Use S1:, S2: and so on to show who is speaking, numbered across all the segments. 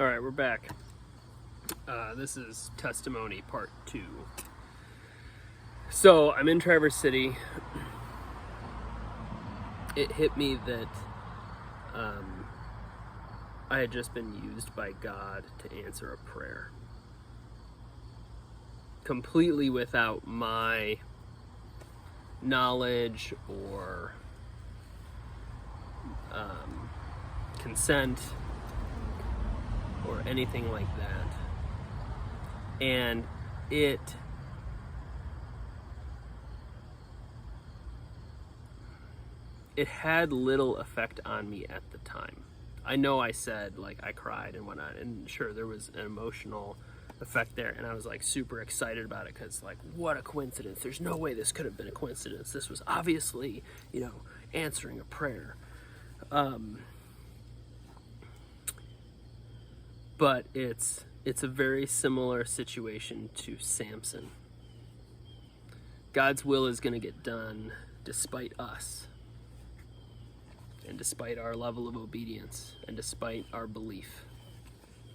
S1: All right, we're back. This is testimony part 2. So I'm in Traverse City. It hit me that I had just been used by God to answer a prayer. Completely without my knowledge or consent or anything like that. And it had little effect on me at the time. I know I said, like, I cried and whatnot, and sure, there was an emotional effect there, and I was like super excited about it because, like, what a coincidence. There's no way this could have been a coincidence. This was obviously, answering a prayer. But it's a very similar situation to Samson. God's will is going to get done despite us, and despite our level of obedience, and despite our belief.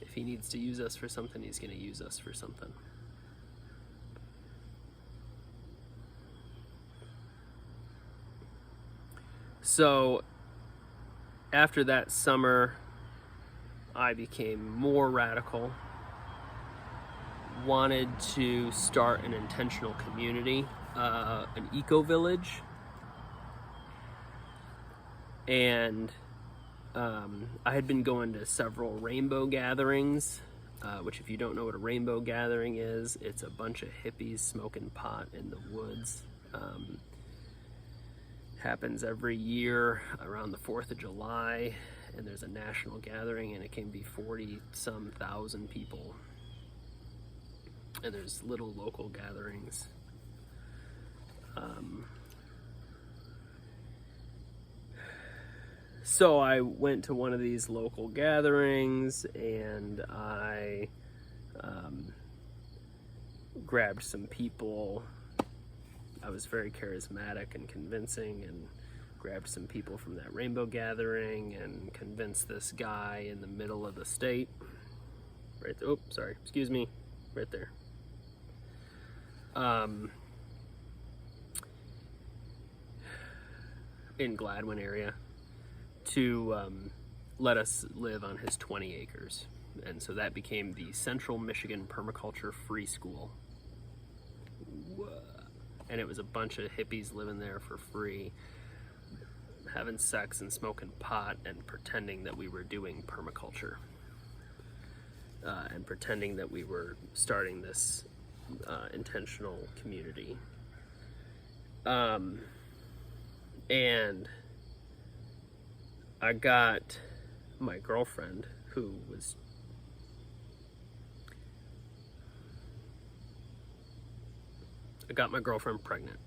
S1: If he needs to use us for something, he's going to use us for something. So after that summer, I became more radical, wanted to start an intentional community, an eco-village, and I had been going to several rainbow gatherings, which, if you don't know what a rainbow gathering is, it's a bunch of hippies smoking pot in the woods. Happens every year around the 4th of July, and there's a national gathering, and it can be 40-some thousand people. And there's little local gatherings. So I went to one of these local gatherings, and I grabbed some people. I was very charismatic and convincing, and grabbed some people from that rainbow gathering and convinced this guy in the middle of the state. Right there. Oh, sorry. Excuse me. Right there. In Gladwin area, to let us live on his 20 acres. And so that became the Central Michigan Permaculture Free School. And it was a bunch of hippies living there for free, having sex and smoking pot and pretending that we were doing permaculture, and pretending that we were starting this intentional community. And I got my girlfriend, pregnant.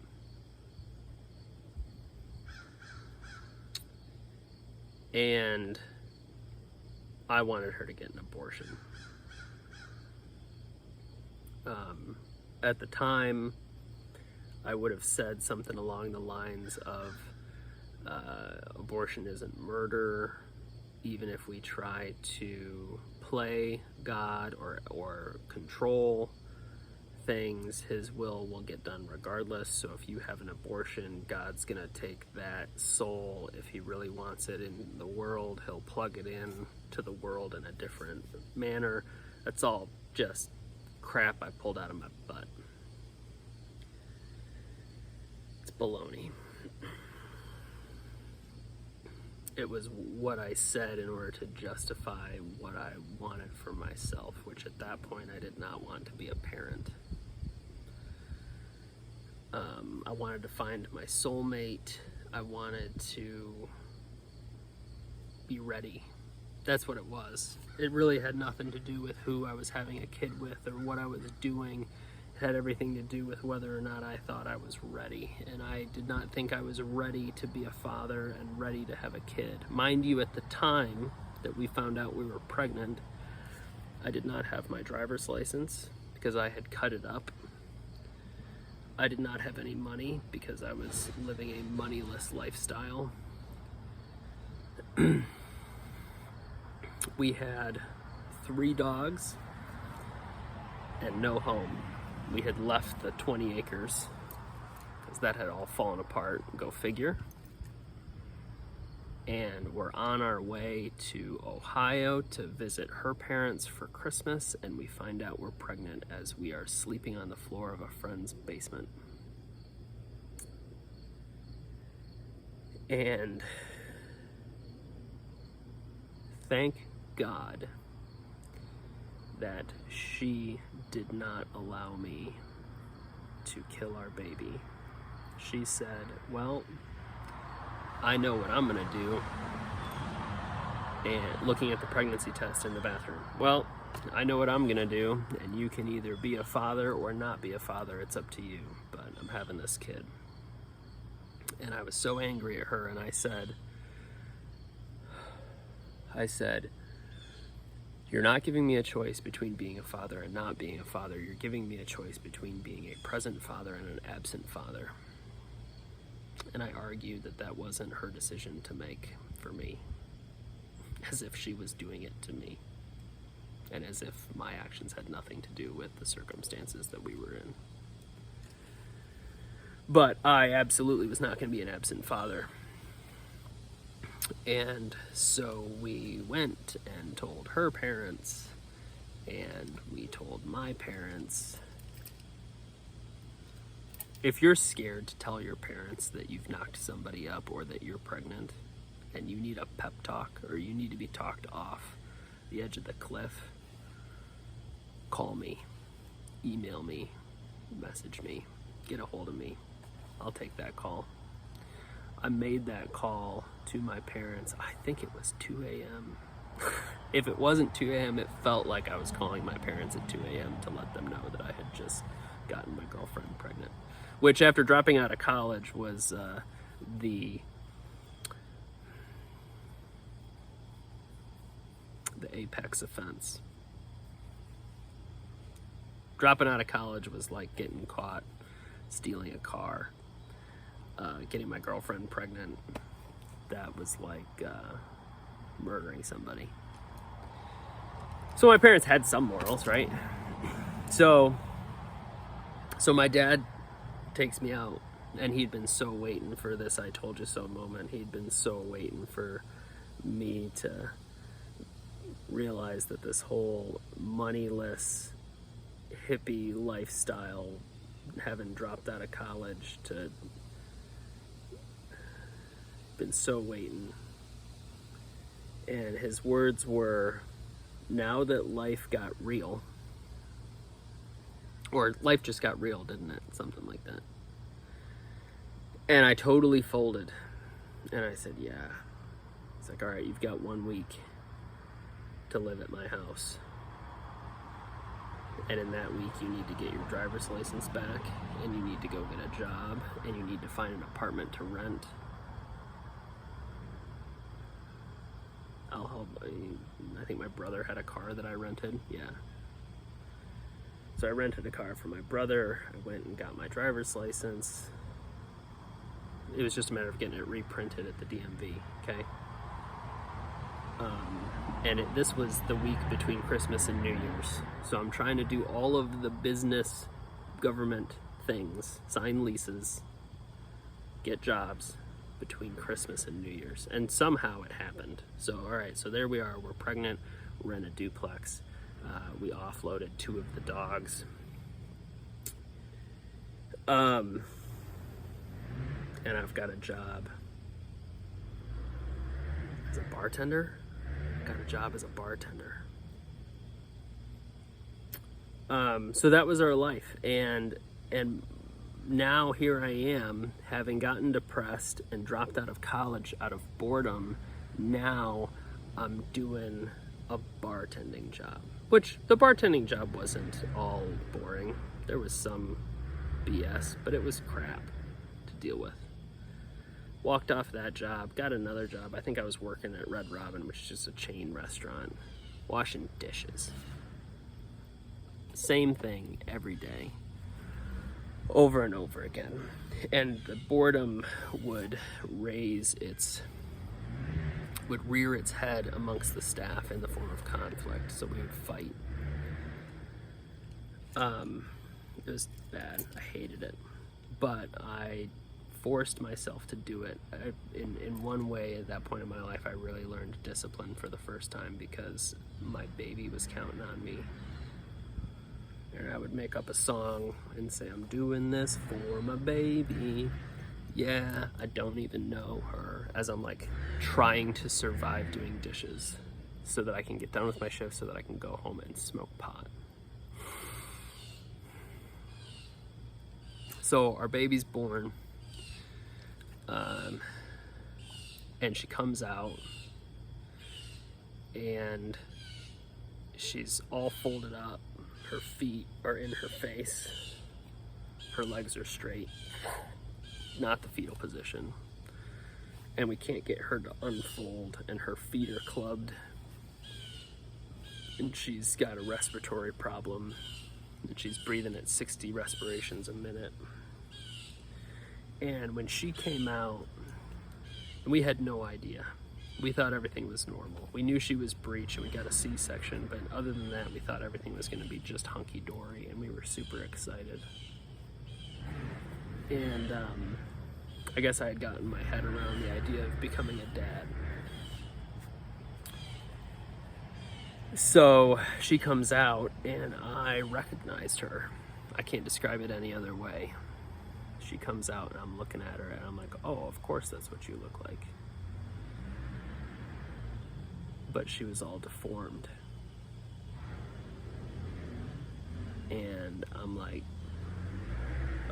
S1: And I wanted her to get an abortion. At the time, I would have said something along the lines of, abortion isn't murder. Even if we try to play God or control things, his will get done regardless. So if you have an abortion, God's gonna take that soul, if he really wants it in the world, he'll plug it in to the world in a different manner. That's all just crap I pulled out of my butt. It's baloney. It was what I said in order to justify what I wanted for myself, which at that point I did not want to be a parent. I wanted to find my soulmate. I wanted to be ready. That's what it was. It really had nothing to do with who I was having a kid with or what I was doing. It had everything to do with whether or not I thought I was ready. And I did not think I was ready to be a father and ready to have a kid. Mind you, at the time that we found out we were pregnant, I did not have my driver's license because I had cut it up. I did not have any money because I was living a moneyless lifestyle. We had 3 dogs and no home. We had left the 20 acres because that had all fallen apart, go figure. And we're on our way to Ohio to visit her parents for Christmas, and we find out we're pregnant as we are sleeping on the floor of a friend's basement. And thank God that she did not allow me to kill our baby. She said, well, I know what I'm gonna do. And looking at the pregnancy test in the bathroom, well, I know what I'm gonna do, and you can either be a father or not be a father, it's up to you, but I'm having this kid. And I was so angry at her, and I said, you're not giving me a choice between being a father and not being a father. You're giving me a choice between being a present father and an absent father. And I argued that that wasn't her decision to make for me, as if she was doing it to me, and as if my actions had nothing to do with the circumstances that we were in. But I absolutely was not going to be an absent father. And so we went and told her parents, and we told my parents. If you're scared to tell your parents that you've knocked somebody up or that you're pregnant and you need a pep talk or you need to be talked off the edge of the cliff, call me, email me, message me, get a hold of me. I'll take that call. I made that call to my parents. I think it was 2 a.m. If it wasn't 2 a.m., it felt like I was calling my parents at 2 a.m. to let them know that I had just gotten my girlfriend pregnant. Which, after dropping out of college, was the apex offense. Dropping out of college was like getting caught stealing a car. Getting my girlfriend pregnant, that was like murdering somebody. So my parents had some morals, right? So my dad takes me out, and he'd been so waiting for this I told you so moment. He'd been so waiting for me to realize that this whole moneyless hippie lifestyle, having dropped out of college, to been so waiting. And his words were, now that life got real, or life just got real, didn't it? Something like that. And I totally folded. And I said, yeah. It's like, all right, you've got 1 week to live at my house. And in that week, you need to get your driver's license back, and you need to go get a job, and you need to find an apartment to rent. I'll help. I think my brother had a car that I rented. Yeah. So I rented a car for my brother. I went and got my driver's license. It was just a matter of getting it reprinted at the DMV, okay? And this was the week between Christmas and New Year's. So I'm trying to do all of the business government things, sign leases, get jobs between Christmas and New Year's. And somehow it happened. So, all right, so there we are. We're pregnant. We're in a duplex. We offloaded 2 of the dogs. And I've got a job as a bartender. I got a job as a bartender. So that was our life. And now here I am, having gotten depressed and dropped out of college out of boredom. Now I'm doing a bartending job, which the bartending job wasn't all boring. There was some BS, but it was crap to deal with. Walked off that job, got another job. I think I was working at Red Robin, which is just a chain restaurant, washing dishes. Same thing every day, over and over again. And the boredom would raise its would rear its head amongst the staff in the form of conflict, so we would fight. It was bad. I hated it. But I forced myself to do it. In one way, at that point in my life, I really learned discipline for the first time because my baby was counting on me. And I would make up a song and say, I'm doing this for my baby. Yeah, I don't even know her, as I'm like trying to survive doing dishes so that I can get done with my shift so that I can go home and smoke pot. So our baby's born, and she comes out, and she's all folded up. Her feet are in her face. Her legs are straight, not the fetal position. And we can't get her to unfold, and her feet are clubbed. And she's got a respiratory problem, and she's breathing at 60 respirations a minute. And when she came out, we had no idea. We thought everything was normal. We knew she was breech and we got a C-section, but other than that, we thought everything was going to be just hunky-dory, and we were super excited. And I guess I had gotten my head around the idea of becoming a dad. So she comes out, and I recognized her. I can't describe it any other way. She comes out, and I'm looking at her, and I'm like, oh, of course that's what you look like. But she was all deformed. And I'm like,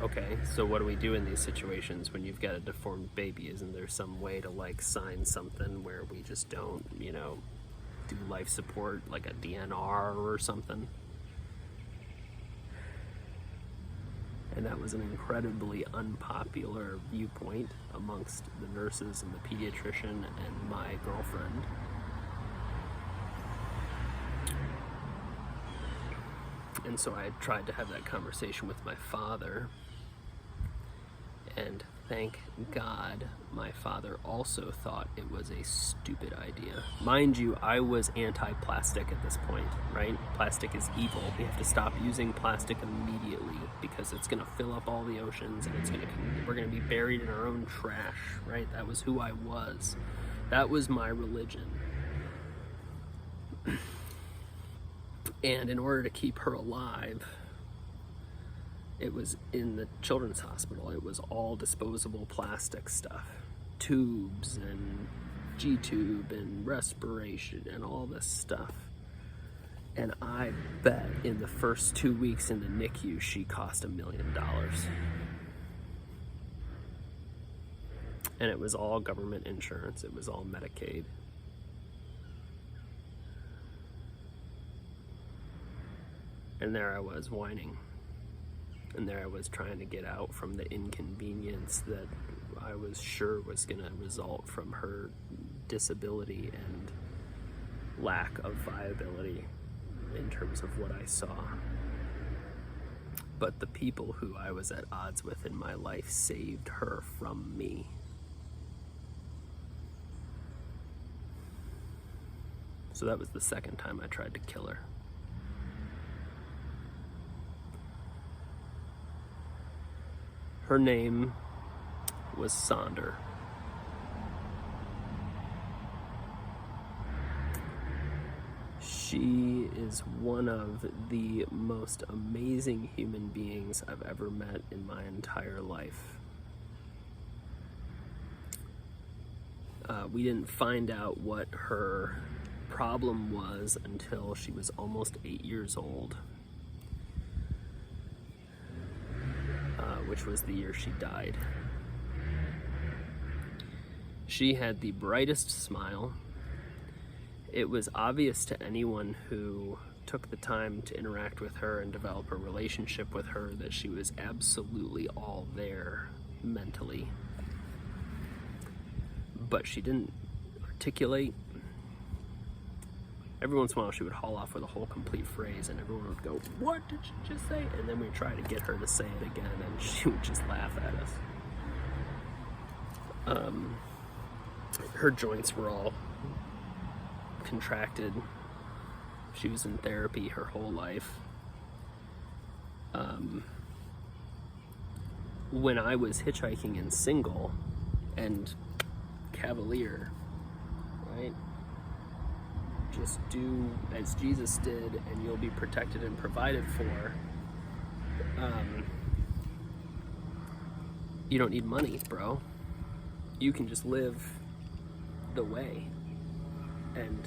S1: okay, so what do we do in these situations when you've got a deformed baby? Isn't there some way to like sign something where we just don't, do life support, like a DNR or something? And that was an incredibly unpopular viewpoint amongst the nurses and the pediatrician and my girlfriend. And so I tried to have that conversation with my father, and thank God my father also thought it was a stupid idea. Mind you, I was anti-plastic at this point, right? Plastic is evil. We have to stop using plastic immediately because it's gonna fill up all the oceans, and we're gonna be buried in our own trash, right? That was who I was. That was my religion. And in order to keep her alive, it was in the children's hospital. It was all disposable plastic stuff. Tubes and G-tube and respiration and all this stuff. And I bet in the first 2 weeks in the NICU, she cost $1 million. And it was all government insurance. It was all Medicaid. And there I was whining. And there I was trying to get out from the inconvenience that I was sure was going to result from her disability and lack of viability in terms of what I saw. But the people who I was at odds with in my life saved her from me. So that was the second time I tried to kill her. Her name was Sonder. She is one of the most amazing human beings I've ever met in my entire life. We didn't find out what her problem was until she was almost 8 years old. Which was the year she died. She had the brightest smile. It was obvious to anyone who took the time to interact with her and develop a relationship with her that she was absolutely all there mentally. But she didn't articulate. Every once in a while she would haul off with a whole complete phrase, and everyone would go, "What did she just say?" And then we'd try to get her to say it again, and she would just laugh at us. Her joints were all contracted. She was in therapy her whole life. When I was hitchhiking and single and cavalier, right? Just do as Jesus did and you'll be protected and provided for. You don't need money, bro. You can just live the way. And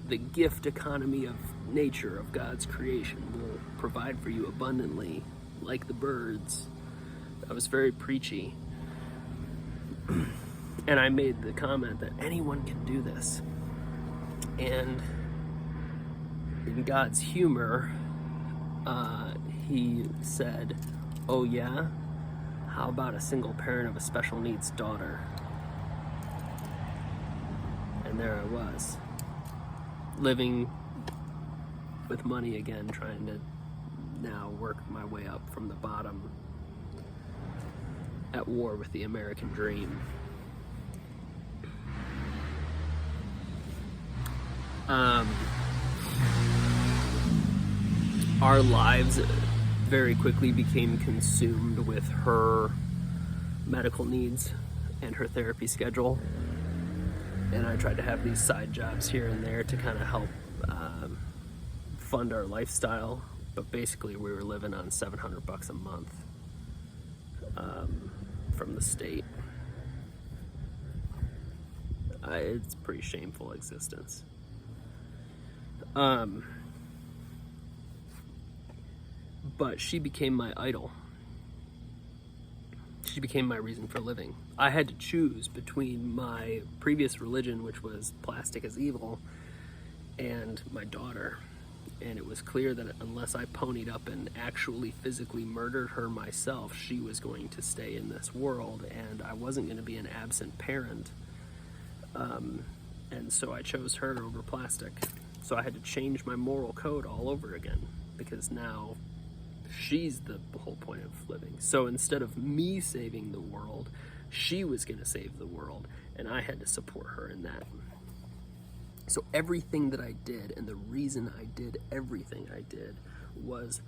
S1: the gift economy of nature, of God's creation, will provide for you abundantly, like the birds. I was very preachy. And I made the comment that anyone can do this. And in God's humor, he said, "Oh yeah? How about a single parent of a special needs daughter?" And there I was, living with money again, trying to now work my way up from the bottom, at war with the American dream. Our lives very quickly became consumed with her medical needs and her therapy schedule. And I tried to have these side jobs here and there to kind of help fund our lifestyle. But basically we were living on $700 a month from the state. It's a pretty shameful existence. But she became my idol. She became my reason for living. I had to choose between my previous religion, which was plastic as evil, and my daughter. And it was clear that unless I ponied up and actually physically murdered her myself, she was going to stay in this world, and I wasn't going to be an absent parent. And so I chose her over plastic. So I had to change my moral code all over again, because now she's the whole point of living. So instead of me saving the world, she was going to save the world, and I had to support her in that. So everything that I did, and the reason I did everything I did, was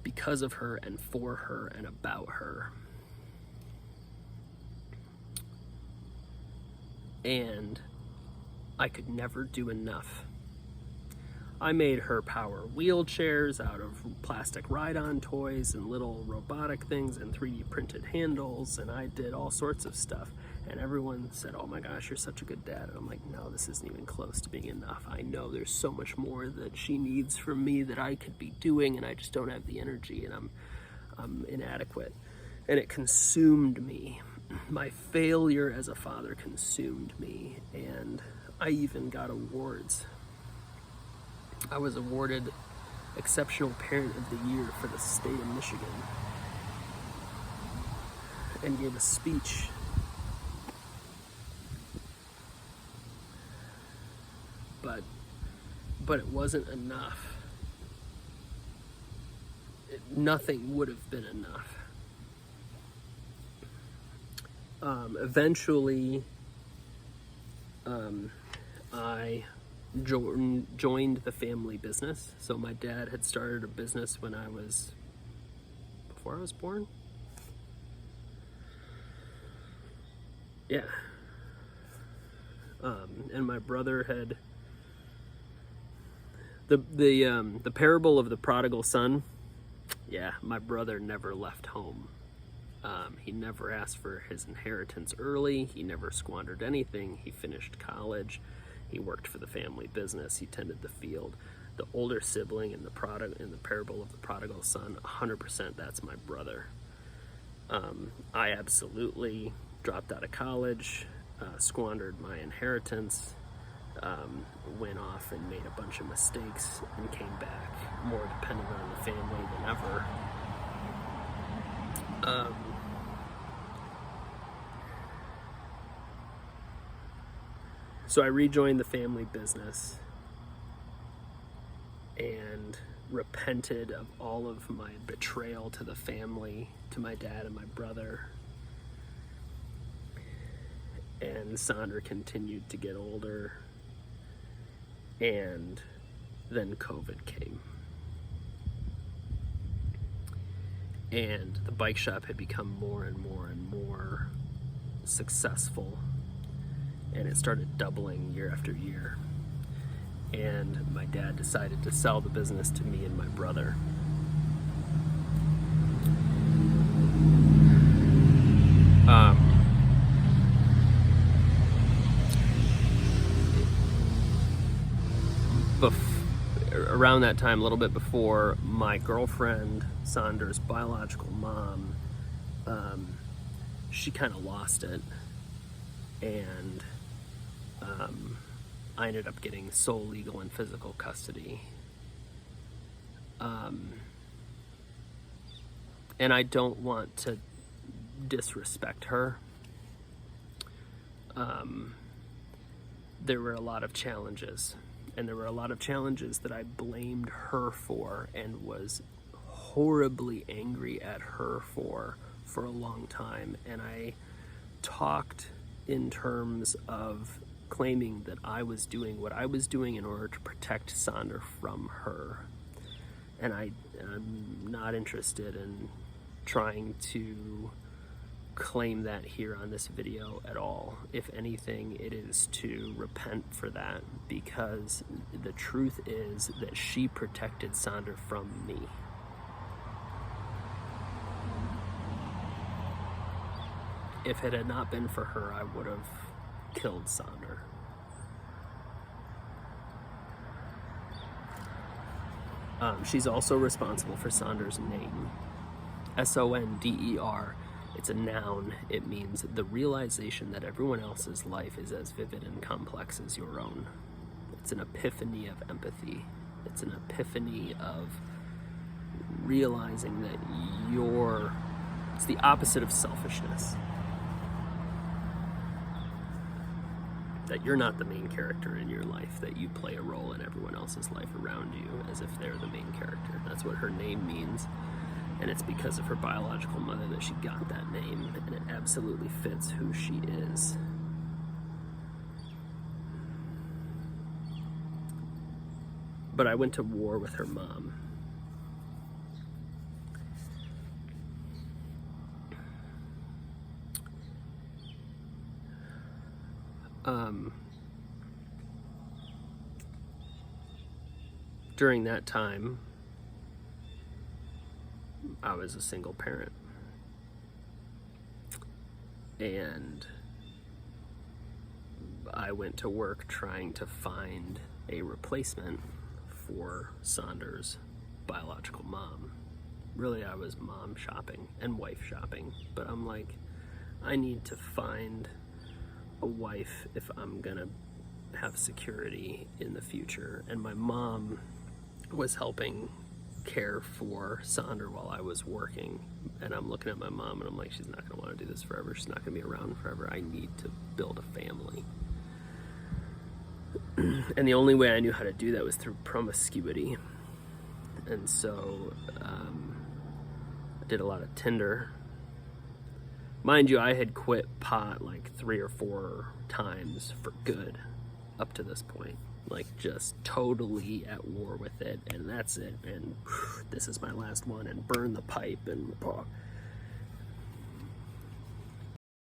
S1: because of her and for her and about her. And I could never do enough. I made her power wheelchairs out of plastic ride-on toys and little robotic things and 3D printed handles, and I did all sorts of stuff. And everyone said, "Oh my gosh, you're such a good dad." And I'm like, no, this isn't even close to being enough. I know there's so much more that she needs from me that I could be doing, and I just don't have the energy, and I'm inadequate. And it consumed me. My failure as a father consumed me, and I even got awards. I was awarded Exceptional Parent of the Year for the state of Michigan, and gave a speech. But it wasn't enough. Nothing would have been enough. Eventually, I joined the family business. So my dad had started a business before I was born. Yeah. And my brother had the parable of the prodigal son. Yeah, my brother never left home. He never asked for his inheritance early. He never squandered anything. He finished college. He worked for the family business. He tended the field. The older sibling in the parable of the prodigal son, 100%, that's my brother. I absolutely dropped out of college, squandered my inheritance, went off and made a bunch of mistakes, and came back more dependent on the family than ever. So I rejoined the family business and repented of all of my betrayal to the family, to my dad and my brother. And Sandra continued to get older, And then COVID came. And the bike shop had become more and more and more successful. And it started doubling year after year. And my dad decided to sell the business to me and my brother. Around that time, a little bit before, my girlfriend, Sandra's biological mom, she kind of lost it. And I ended up getting sole legal and physical custody. And I don't want to disrespect her. There were a lot of challenges, and there were a lot of challenges that I blamed her for and was horribly angry at her for a long time. And I talked in terms of claiming that I was doing what I was doing in order to protect Sandra from her. And I'm not interested in trying to claim that here on this video at all. If anything, it is to repent for that, because the truth is that she protected Sandra from me. If it had not been for her, I would have killed Sandra. She's also responsible for Sandra's name. Sonder. It's a noun. It means the realization that everyone else's life is as vivid and complex as your own. It's an epiphany of empathy. It's an epiphany of realizing that it's the opposite of selfishness. That you're not the main character in your life, that you play a role in everyone else's life around you as if they're the main character. That's what her name means. And it's because of her biological mother that she got that name, and it absolutely fits who she is. But I went to war with her mom. During that time, I was a single parent, and I went to work trying to find a replacement for Sandra's biological mom. Really, I was mom shopping and wife shopping, but I'm like, I need to find a wife if I'm gonna have security in the future. And my mom was helping care for Sandra while I was working, and I'm looking at my mom and I'm like, she's not going to want to do this forever. She's not going to be around forever. I need to build a family. And the only way I knew how to do that was through promiscuity. And so I did a lot of Tinder. Mind you, I had quit pot like 3 or 4 times for good up to this point. Like, just totally at war with it, and that's it, and this is my last one, and burn the pipe, and